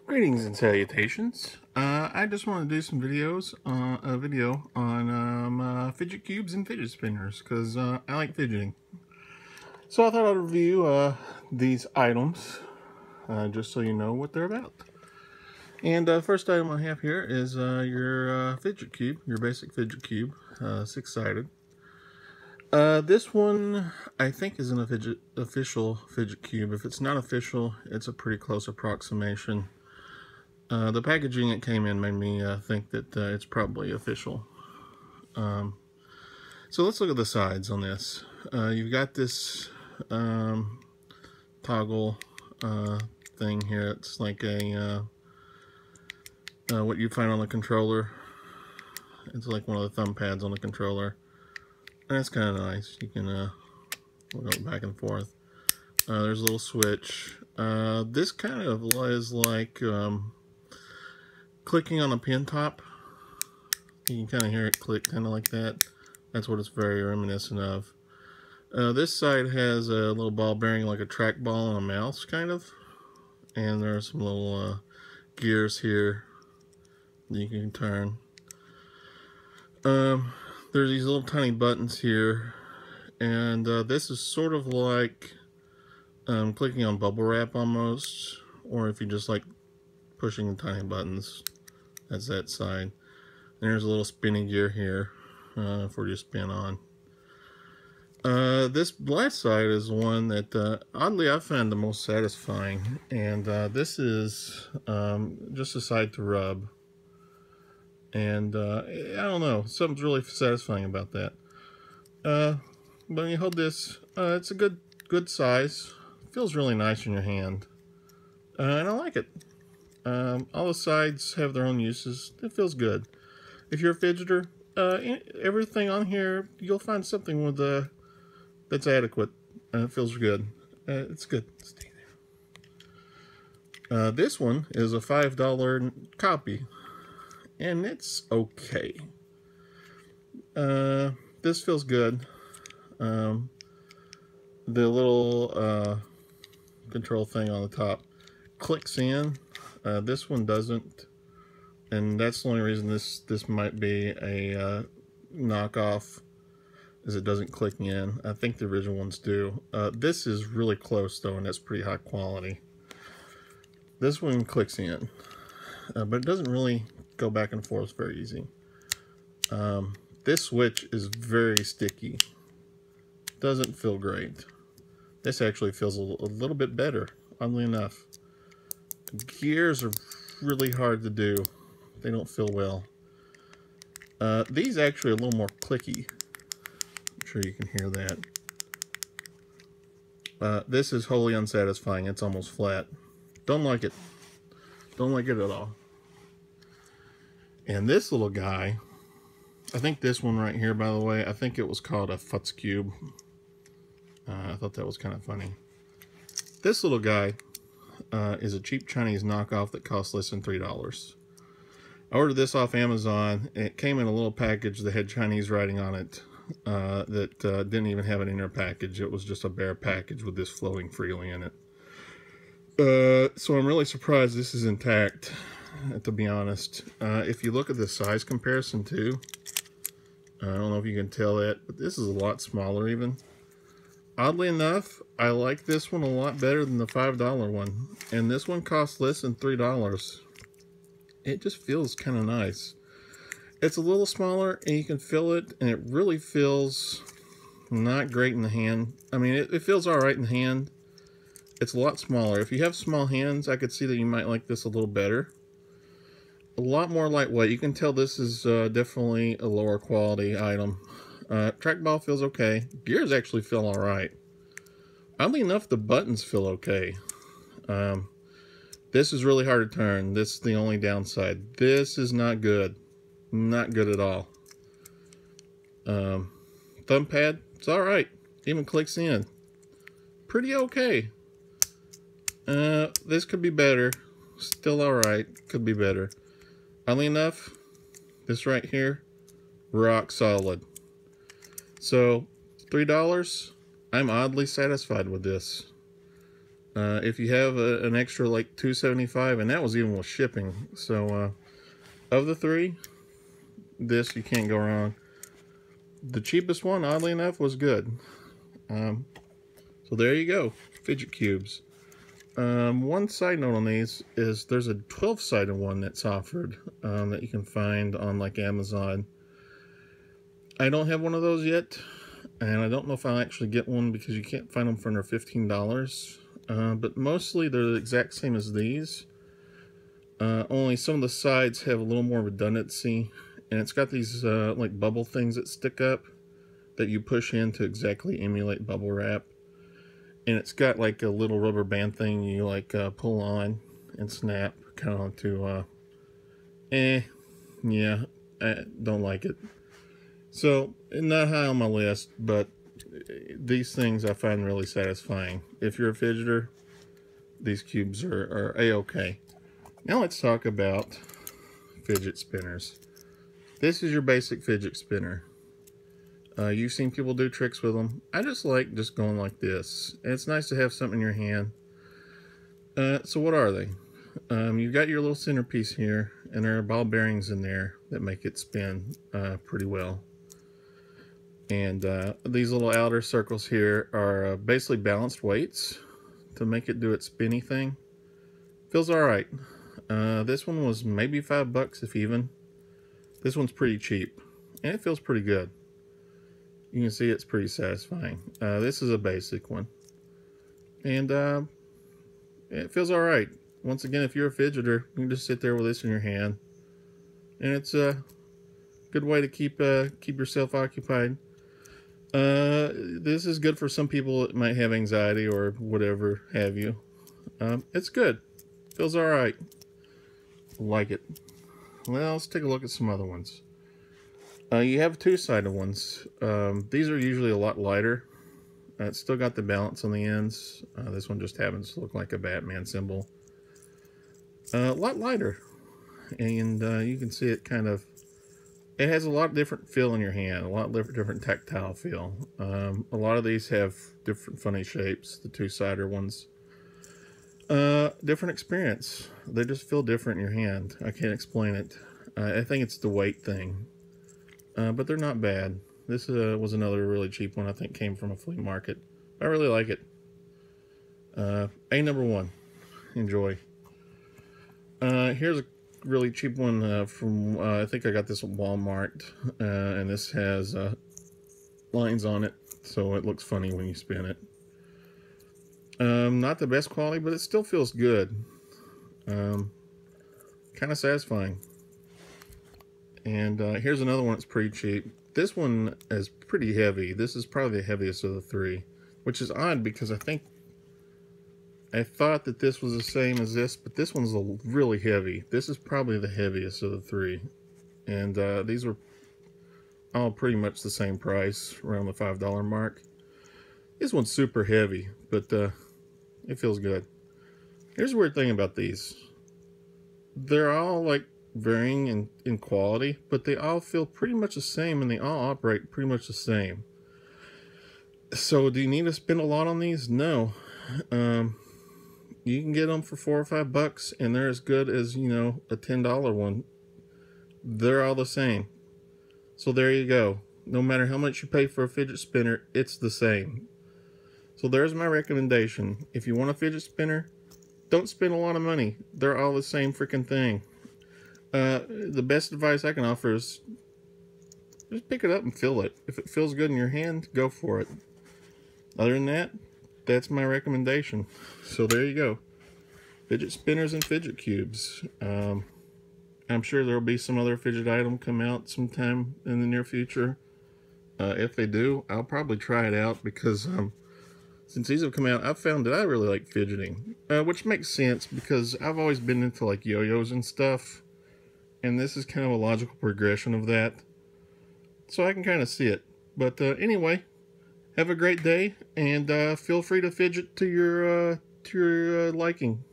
Greetings and salutations. I just want to do some videos, a video on fidget cubes and fidget spinners because I like fidgeting. So I thought I'd review these items just so you know what they're about. And first item I have here is your fidget cube, your basic fidget cube, 6-sided. This one I think is an official fidget cube. If it's not official, it's a pretty close approximation. The packaging it came in made me think that it's probably official. So let's look at the sides on this. You've got this toggle thing here. It's like a what you find on the controller. It's like one of the thumb pads on the controller. And that's kind of nice. You can go back and forth. There's a little switch. This kind of is like clicking on a pin top. You can kind of hear it click, kind of like that. That's what it's very reminiscent of. This side has a little ball bearing, like a trackball and a mouse, kind of. And there's some little gears here that you can turn. There's these little tiny buttons here, and this is sort of like clicking on bubble wrap almost, or if you just like pushing the tiny buttons. That's that side. And there's a little spinny gear here for you to spin on. This last side is the one that oddly I found the most satisfying, and this is just a side to rub. And I don't know, something's really satisfying about that. But when you hold this, it's a good size. It feels really nice in your hand, and I like it. All the sides have their own uses. It feels good. If you're a fidgeter, everything on here, you'll find something with that's adequate. It feels good. It's good. Stay there. This one is a $5 copy, and it's okay. This feels good. The little control thing on the top clicks in. This one doesn't, and that's the only reason this might be a knockoff, is it doesn't click in. I think the original ones do. This is really close though, and that's pretty high quality. This one clicks in, but it doesn't really go back and forth very easy. This switch is very sticky. Doesn't feel great. This actually feels a little bit better, oddly enough. Gears are really hard to do. They don't feel well. These actually are a little more clicky. I'm sure you can hear that. This is wholly unsatisfying. It's almost flat. Don't like it. Don't like it at all. And this little guy, I think this one right here, by the way, I think it was called a Futz Cube. I thought that was kind of funny. This little guy is a cheap Chinese knockoff that costs less than $3. I ordered this off Amazon, and it came in a little package that had Chinese writing on it that didn't even have an inner package. It was just a bare package with this floating freely in it. So I'm really surprised this is intact, to be honest. If you look at the size comparison too, I don't know if you can tell that, but this is a lot smaller even. Oddly enough, I like this one a lot better than the $5 one. And this one costs less than $3. It just feels kind of nice. It's a little smaller and you can feel it, and it really feels not great in the hand. I mean, it feels alright in the hand. It's a lot smaller. If you have small hands, I could see that you might like this a little better. A lot more lightweight. You can tell this is definitely a lower quality item. Trackball feels okay. Gears actually feel alright. Oddly enough, the buttons feel okay. This is really hard to turn. This is the only downside. This is not good. Not good at all. Thumb pad, it's alright. Even clicks in. Pretty okay. This could be better. Still alright. Could be better. Oddly enough, this right here, rock solid. So, $3, I'm oddly satisfied with this. If you have an extra like $2.75, and that was even with shipping. So of the three, this you can't go wrong. The cheapest one, oddly enough, was good. So there you go, fidget cubes. One side note on these is there's a 12-sided one that's offered that you can find on like Amazon. I don't have one of those yet, and I don't know if I'll actually get one because you can't find them for under $15. But mostly they're the exact same as these. Only some of the sides have a little more redundancy, and it's got these like bubble things that stick up that you push in to exactly emulate bubble wrap. And it's got like a little rubber band thing you like pull on and snap kind of to yeah, I don't like it. So not high on my list, but these things I find really satisfying. If you're a fidgeter, these cubes are a-okay. Now let's talk about fidget spinners. This is your basic fidget spinner. You've seen people do tricks with them. I just like just going like this. And it's nice to have something in your hand. So what are they? You've got your little centerpiece here, and there are ball bearings in there that make it spin pretty well. And these little outer circles here are basically balanced weights to make it do its spinny thing. Feels alright. This one was maybe $5 if even. This one's pretty cheap, and it feels pretty good. You can see it's pretty satisfying. This is a basic one, and it feels alright. Once again, if you're a fidgeter, you can just sit there with this in your hand, and it's a good way to keep yourself occupied. This is good for some people that might have anxiety or whatever have you. It's good. Feels alright. Like it. Well, let's take a look at some other ones. You have two-sided ones. These are usually a lot lighter. It's still got the balance on the ends. This one just happens to look like a Batman symbol. A lot lighter. And you can see it kind of... It has a lot of different feel in your hand. A lot different tactile feel. A lot of these have different funny shapes. The two-sided ones. Different experience. They just feel different in your hand. I can't explain it. I think it's the weight thing. But they're not bad. This was another really cheap one. I think came from a flea market. I really like it. number 1. Enjoy. Here's a really cheap one from, I think I got this at Walmart. And this has lines on it, so it looks funny when you spin it. Not the best quality, but it still feels good. Kind of satisfying. And here's another one that's pretty cheap. This one is pretty heavy. This is probably the heaviest of the three, which is odd because I thought that this was the same as this, but this one's really heavy. This is probably the heaviest of the three. And these were all pretty much the same price, around the $5 mark. This one's super heavy, but it feels good. Here's the weird thing about these. They're all like varying in quality, but they all feel pretty much the same, and they all operate pretty much the same. So do you need to spend a lot on these? No. You can get them for $4 or $5, and they're as good as, you know, a $10 one. They're all the same. So there you go. No matter how much you pay for a fidget spinner, it's the same. So there's my recommendation. If you want a fidget spinner, don't spend a lot of money. They're all the same freaking thing. The best advice I can offer is just pick it up and feel it. If it feels good in your hand, go for it. Other than that, that's my recommendation. So there you go. Fidget spinners and fidget cubes. I'm sure there'll be some other fidget item come out sometime in the near future. If they do, I'll probably try it out because since these have come out, I've found that I really like fidgeting. Which makes sense because I've always been into like yo-yos and stuff. And this is kind of a logical progression of that. So I can kind of see it. But anyway, have a great day, and feel free to fidget to your liking.